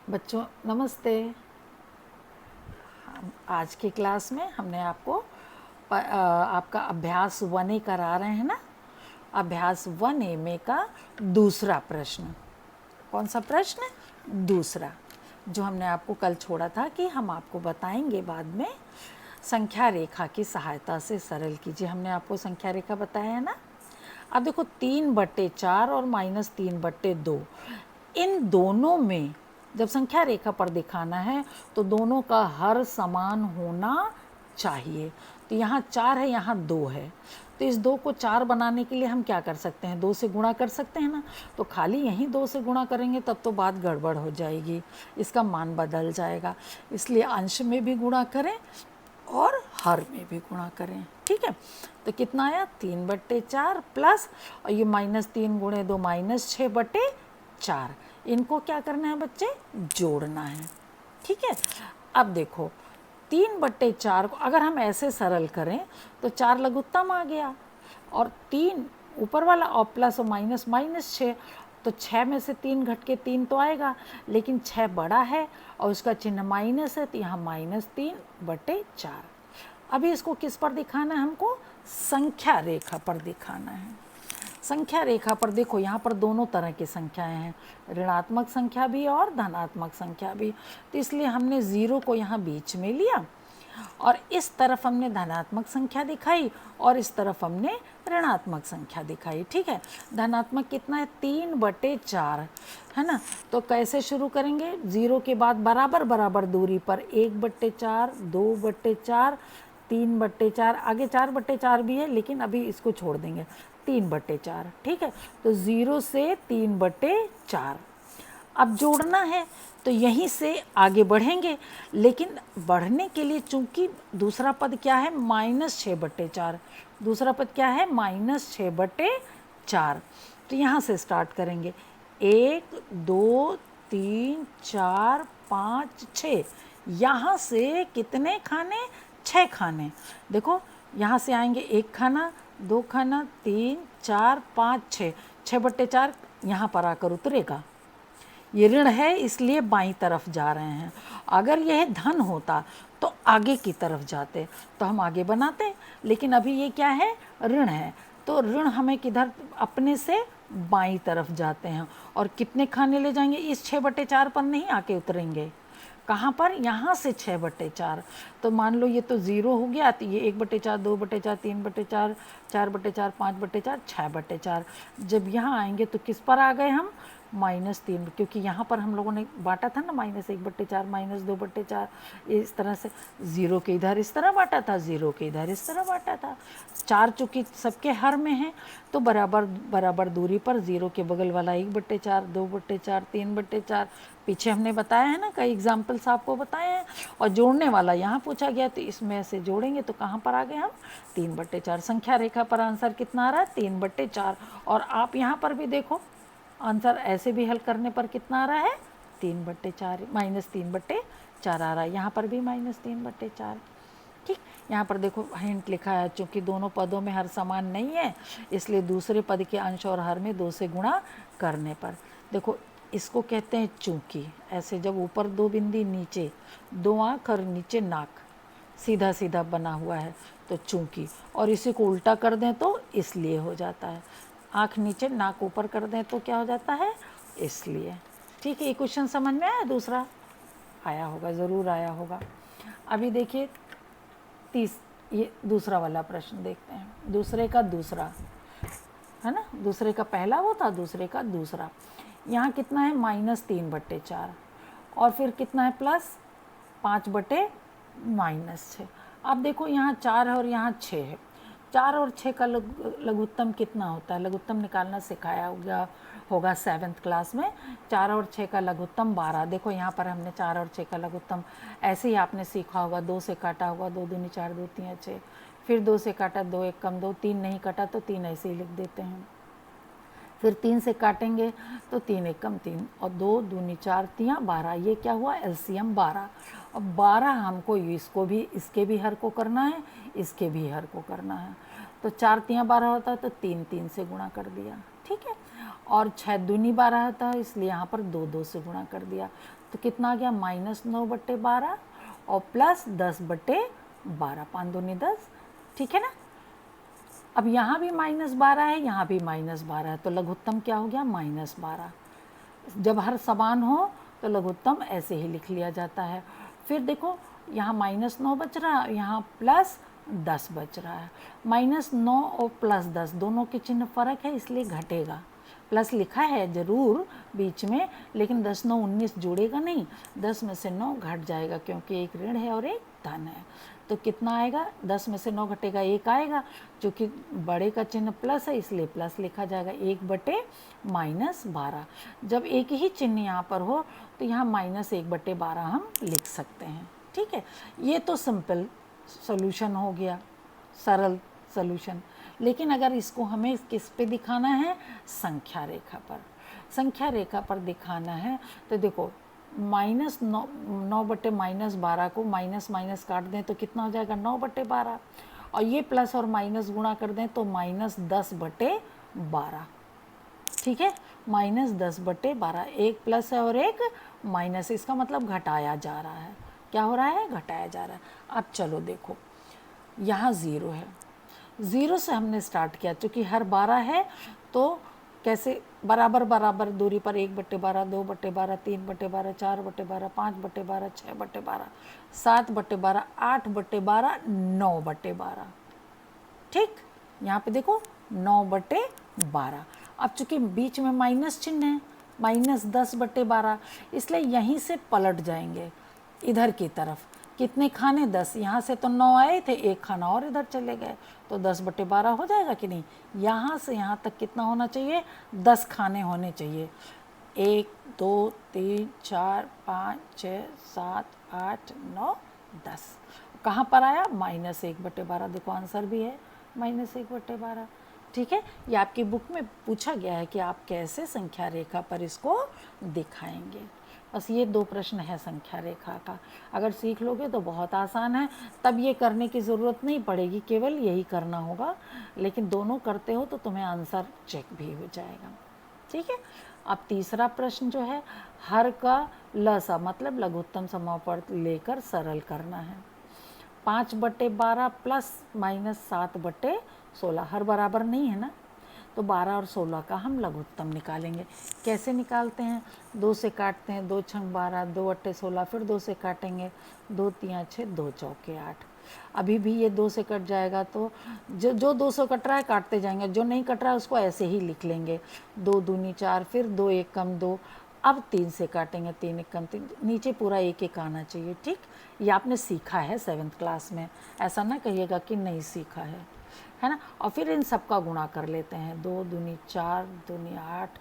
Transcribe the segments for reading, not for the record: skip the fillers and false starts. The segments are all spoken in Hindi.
बच्चों नमस्ते। आज की क्लास में हमने आपको आपका अभ्यास 1A करा रहे हैं ना। अभ्यास 1A में का दूसरा प्रश्न। कौन सा प्रश्न? दूसरा, जो हमने आपको कल छोड़ा था कि हम आपको बताएंगे बाद में। संख्या रेखा की सहायता से सरल कीजिए। हमने आपको संख्या रेखा बताया है ना। अब देखो 3/4 और -3/2, इन दोनों में जब संख्या रेखा पर दिखाना है तो दोनों का हर समान होना चाहिए। तो यहाँ 4 है, यहाँ 2 है, तो इस 2 को 4 बनाने के लिए हम क्या कर सकते हैं? 2 से गुणा कर सकते हैं ना। तो खाली यहीं 2 से गुणा करेंगे तब तो बात गड़बड़ हो जाएगी, इसका मान बदल जाएगा। इसलिए अंश में भी गुणा करें और हर में भी गुणा करें। ठीक है, तो कितना आया? 3/4 प्लस, और ये -3 × 2 -6/4। इनको क्या करना है बच्चे? जोड़ना है। ठीक है, अब देखो 3/4 को अगर हम ऐसे सरल करें तो 4 लघुत्तम आ गया, और 3 ऊपर वाला, और प्लस और माइनस -6, तो 6 में से 3 घट के 3 तो आएगा, लेकिन 6 बड़ा है और उसका चिन्ह माइनस है, तो यहाँ -3/4। अभी इसको किस पर दिखाना है? हमको संख्या रेखा पर दिखाना है। संख्या रेखा पर देखो, यहाँ पर दोनों तरह की संख्याएं हैं, ऋणात्मक संख्या भी और धनात्मक संख्या भी। तो इसलिए हमने 0 को यहाँ बीच में लिया, और इस तरफ हमने धनात्मक संख्या दिखाई और इस तरफ हमने ऋणात्मक संख्या दिखाई। ठीक है, धनात्मक कितना है? 3/4 है ना। तो कैसे शुरू करेंगे? 0 के बाद बराबर बराबर दूरी पर 1/4, 2/4, 3/4, आगे 4/4 भी है, लेकिन अभी इसको छोड़ देंगे, 3/4। ठीक है, तो 0 से 3/4। अब जोड़ना है तो यहीं से आगे बढ़ेंगे, लेकिन बढ़ने के लिए चूंकि दूसरा पद क्या है? -6/4। दूसरा पद क्या है? -6/4। तो यहाँ से स्टार्ट करेंगे, 1 2 3 4 5 6। यहाँ से कितने खाने? 6 खाने। देखो यहाँ से आएंगे 1 खाना, 2 खाना, 3 4 5 6, 6/4 यहाँ पर आकर उतरेगा। ये ऋण है इसलिए बाईं तरफ जा रहे हैं। अगर यह धन होता तो आगे की तरफ जाते, तो हम आगे बनाते, लेकिन अभी ये क्या है? ऋण है, तो ऋण हमें किधर? अपने से बाईं तरफ जाते हैं। और कितने खाने ले जाएंगे? इस 6/4 पर नहीं आके उतरेंगे। कहाँ पर? यहाँ से 6/4। तो मान लो ये तो 0 हो गया, तो ये 1/4, 2/4, 3/4, 4/4, 5/4, 6/4। जब यहाँ आएंगे तो किस पर आ गए हम? -3, क्योंकि यहाँ पर हम लोगों ने बांटा था ना, -1/4, -2/4, इस तरह से 0 के इधर इस तरह बांटा था, 0 के इधर इस तरह बांटा था। 4 चूँकि सबके हर में है, तो बराबर बराबर दूरी पर 0 के बगल वाला 1/4, 2/4, 3/4 पीछे हमने बताया है ना, कई एग्जाम्पल्स आपको बताए हैं। और जोड़ने वाला यहाँ पूछा गया, तो इसमें से जोड़ेंगे तो कहाँ पर आ गए हम? 3/4। संख्या रेखा पर आंसर कितना आ रहा है? 3/4। और आप यहाँ पर भी देखो, आंसर ऐसे भी हल करने पर कितना आ रहा है? 3/4, -3/4 आ रहा है। यहाँ पर भी -3/4। ठीक, यहाँ पर देखो हिंट लिखा है, चूँकि दोनों पदों में हर समान नहीं है, इसलिए दूसरे पद के अंश और हर में 2 से गुणा करने पर। देखो इसको कहते हैं चूँकि। ऐसे जब ऊपर 2 बिंदी, नीचे 2 आँख और नीचे नाक, सीधा सीधा बना हुआ है, तो चूँकि। और इसी को उल्टा कर दें तो इसलिए हो जाता है। आँख नीचे नाक ऊपर कर दें तो क्या हो जाता है? इसलिए। ठीक है, ये क्वेश्चन समझ में आया? दूसरा आया होगा, ज़रूर आया होगा। अभी देखिए ये दूसरा वाला प्रश्न देखते हैं। दूसरे का दूसरा है ना, दूसरे का पहला वो था, दूसरे का दूसरा। यहाँ कितना है? -3/4, और फिर कितना है? +5/-6। अब देखो यहाँ 4 है और यहाँ 6 है। 4 और 6 का लघुत्तम कितना होता है? लघुत्तम निकालना सिखाया होगा 7th क्लास में। 4 और 6 का लघुत्तम 12। देखो यहाँ पर हमने 4 और 6 का लघुत्तम ऐसे ही आपने सीखा होगा, 2 से काटा होगा, 2 दूनी 4, 2 तीन 6, फिर 2 से काटा, 2 1 कम 2, 3 नहीं काटा तो 3 ऐसे ही लिख देते हैं। फिर 3 से काटेंगे तो 3 1 कम 3, और 2 दूनी 4 3 12। ये क्या हुआ? एलसीएम 12। अब 12 हमको इसको भी, इसके भी हर को करना है, इसके भी हर को करना है। तो 4 3 12 होता है, तो 3 3 से गुणा कर दिया। ठीक है, और 6 दूनी 12 होता है, इसलिए यहाँ पर 2 2 से गुणा कर दिया। तो कितना आ गया -9/12 और प्लस 10/12, 5 दूनी 10, ठीक है ना। अब यहाँ भी -12 है, यहाँ भी -12 है, तो लघुत्तम क्या हो गया -12। जब हर समान हो तो लघुत्तम ऐसे ही लिख लिया जाता है। फिर देखो यहाँ -9 बच रहा है, यहाँ +10 बच रहा है। -9 और +10 दोनों के चिन्ह फर्क है, इसलिए घटेगा। प्लस लिखा है ज़रूर बीच में, लेकिन 10 9 19 जुड़ेगा नहीं, 10 में से 9 घट जाएगा, क्योंकि एक ऋण है और एक धन है। तो कितना आएगा, 10 में से 9 घटेगा 1 आएगा, जो कि बड़े का चिन्ह प्लस है इसलिए प्लस लिखा जाएगा, 1/-12। जब एक ही चिन्ह यहाँ पर हो तो यहाँ -1/12 हम लिख सकते हैं, ठीक है। ये तो सिंपल सॉल्यूशन हो गया, सरल सॉल्यूशन। लेकिन अगर इसको हमें किस पे दिखाना है, संख्या रेखा पर। संख्या रेखा पर दिखाना है तो देखो -9/-12 को माइनस माइनस काट दें तो कितना हो जाएगा 9/12, और ये प्लस और माइनस गुणा कर दें तो -10/12, ठीक है। -10/12, एक प्लस है और एक माइनस, इसका मतलब घटाया जा रहा है। क्या हो रहा है, घटाया जा रहा है। अब चलो देखो यहाँ 0 है, 0 से हमने स्टार्ट किया, चूँकि हर 12 है तो कैसे बराबर बराबर दूरी पर 1/12, 2/12, 3/12, 4/12, 5/12, 6/12, 7/12, 8/12, 9/12, ठीक। यहाँ पे देखो 9/12। अब चूँकि बीच में माइनस चिन्ह है, -10/12, इसलिए यहीं से पलट जाएंगे इधर की तरफ। कितने खाने, 10, यहाँ से तो 9 आए थे, एक खाना और इधर चले गए, तो 10/12 हो जाएगा कि नहीं। यहाँ से यहाँ तक कितना होना चाहिए, 10 खाने होने चाहिए। 1 2 3 4 5 6 7 8 9 10। कहाँ पर आया, -1/12, देखो आंसर भी है -1/12, ठीक है। ये आपकी बुक में पूछा गया है कि आप कैसे संख्या रेखा पर इसको दिखाएंगे। बस ये 2 प्रश्न है संख्या रेखा का, अगर सीख लोगे तो बहुत आसान है, तब ये करने की ज़रूरत नहीं पड़ेगी, केवल यही करना होगा। लेकिन दोनों करते हो तो तुम्हें आंसर चेक भी हो जाएगा, ठीक है। अब तीसरा प्रश्न जो है, हर का लसा मतलब लघुत्तम समूह पर लेकर सरल करना है। 5/12 प्लस माइनस 7/16, हर बराबर नहीं है ना, तो 12 और 16 का हम लघुत्तम निकालेंगे। कैसे निकालते हैं, 2 से काटते हैं, 2 छंग 12, 2 अट्ठे 16, फिर 2 से काटेंगे, 2 तियाँ 6, 2 चौके 8। अभी भी ये 2 से कट जाएगा, तो जो 2 से कट रहा है काटते जाएंगे, जो नहीं कट रहा है उसको ऐसे ही लिख लेंगे। 2 दूनी 4, फिर 2 1 कम 2, अब 3 से काटेंगे, 3 1 कम 3, नीचे पूरा 1 1 आना चाहिए, ठीक। ये आपने सीखा है 7th क्लास में, ऐसा ना कहिएगा कि नहीं सीखा है ना। और फिर इन सब का गुणा कर लेते हैं, 2 दूनी 4, दूनी 8,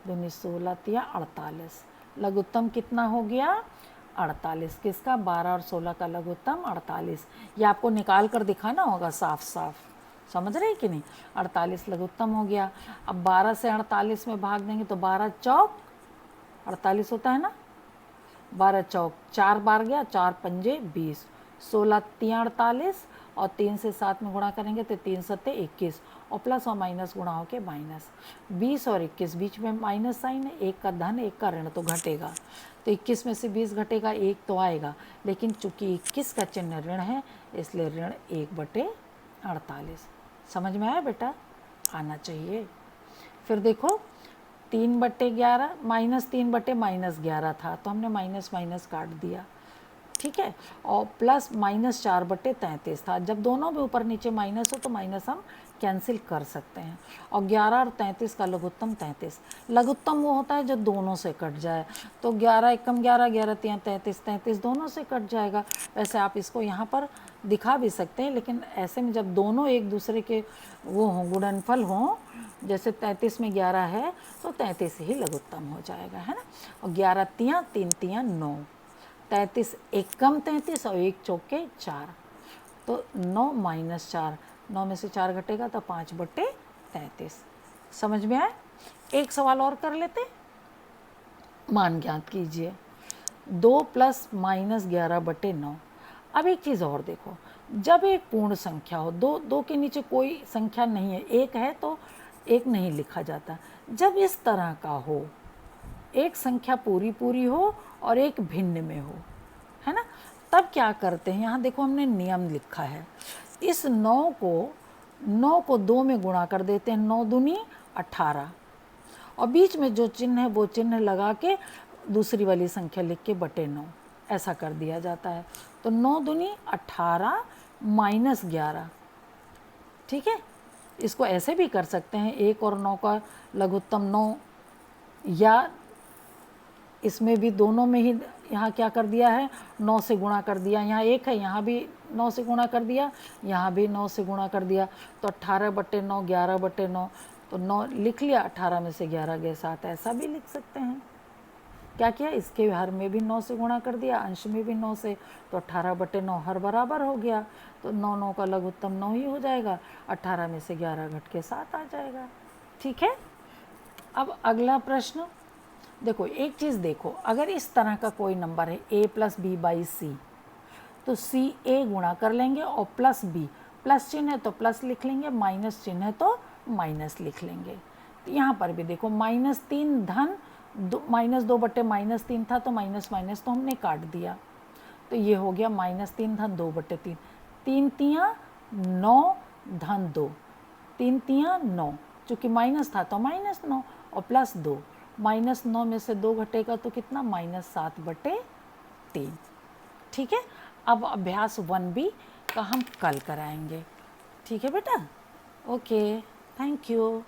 दूनी 16, तिया 48। लघुत्तम कितना हो गया, 48। किसका, 12 और 16 का लघुत्तम 48। ये आपको निकाल कर दिखाना होगा साफ साफ, समझ रहे कि नहीं। 48 लघुत्तम हो गया। अब 12 से 48 में भाग देंगे तो 12 चौक 48 होता है ना, 12 चौक 4 बार गया, 4 पंजे 20, 16 तिया 48, और 3 से 7 में गुणा करेंगे तो 3 सत्ते 21, और प्लस और माइनस गुणा होके माइनस। 20 और 21 बीच में माइनस साइन है, एक का धन एक का ऋण, तो घटेगा, तो 21 में से 20 घटेगा, एक तो आएगा, लेकिन चूंकि 21 का चिन्ह ऋण है इसलिए ऋण 1/48। समझ में आया बेटा, आना चाहिए। फिर देखो 3/11, -3/-11 था, तो हमने माइनस माइनस काट दिया, ठीक है। और प्लस -4/33 था, जब दोनों में ऊपर नीचे माइनस हो तो माइनस हम कैंसिल कर सकते हैं। और 11 और 33 का लघुत्तम 33। लघुत्तम वो होता है जो दोनों से कट जाए, तो 11 एकम 11, 11 तिया 33, 33 दोनों से कट जाएगा। वैसे आप इसको यहाँ पर दिखा भी सकते हैं, लेकिन ऐसे में जब दोनों एक दूसरे के वो हों, गुणनफल हों, जैसे 33 में 11 है तो 33 ही लघुत्तम हो जाएगा, है ना। और 11 तिया 3 तिया 9, 33 एक कम 33 और एक चौके 4, तो 9 - 4, 9 में से 4 घटेगा तो 5/33। समझ में आया। एक सवाल और कर लेते, मान ज्ञात कीजिए, 2 + -11/9। अब एक चीज़ और देखो, जब एक पूर्ण संख्या हो, दो के नीचे कोई संख्या नहीं है, एक है तो एक नहीं लिखा जाता। जब इस तरह का हो, एक संख्या पूरी पूरी हो और एक भिन्न में हो, है ना, तब क्या करते हैं, यहाँ देखो हमने नियम लिखा है। इस 9 को 2 में गुणा कर देते हैं, 9 दूनी 18, और बीच में जो चिन्ह है वो चिन्ह लगा के दूसरी वाली संख्या लिख के बटे 9 ऐसा कर दिया जाता है। तो 9 दूनी 18 माइनस 11, ठीक है। इसको ऐसे भी कर सकते हैं, 1 और 9 का लघुत्तम 9, या इसमें भी दोनों में ही यहाँ क्या कर दिया है, 9 से गुणा कर दिया। यहाँ 1 है, यहाँ भी 9 से गुणा कर दिया, यहाँ भी 9 से गुणा कर दिया। तो 18 बटे 9, 11 बटे 9, तो 9 लिख लिया, 18 में से 11 गए 7, ऐसा भी लिख सकते हैं। क्या किया, इसके हर में भी 9 से गुणा कर दिया, अंश में भी 9 से, तो 18 बटे 9 हर बराबर हो गया। तो 9 9 का लघुत्तम 9 ही हो जाएगा, 18 में से 11 घट के 7 आ जाएगा। ठीक है। अब अगला प्रश्न देखो, एक चीज़ देखो, अगर इस तरह का कोई नंबर है a + b / c, तो c a गुणा कर लेंगे और प्लस b, प्लस चिन्ह है तो प्लस लिख लेंगे, माइनस चिन्ह है तो माइनस लिख लेंगे। तो यहाँ पर भी देखो -3 धन -2 बटे -3 था, तो माइनस माइनस तो हमने काट दिया, तो ये हो गया -3 धन 2 बटे 3, 3 तियाँ 9 धन 2, 3 तियाँ 9, चूँकि माइनस था तो -9 और प्लस 2, -9 में से 2 घटेगा तो कितना, -7 बटे 3। ठीक है। अब अभ्यास 1B का हम कल कराएंगे। ठीक है बेटा, ओके, थैंक यू।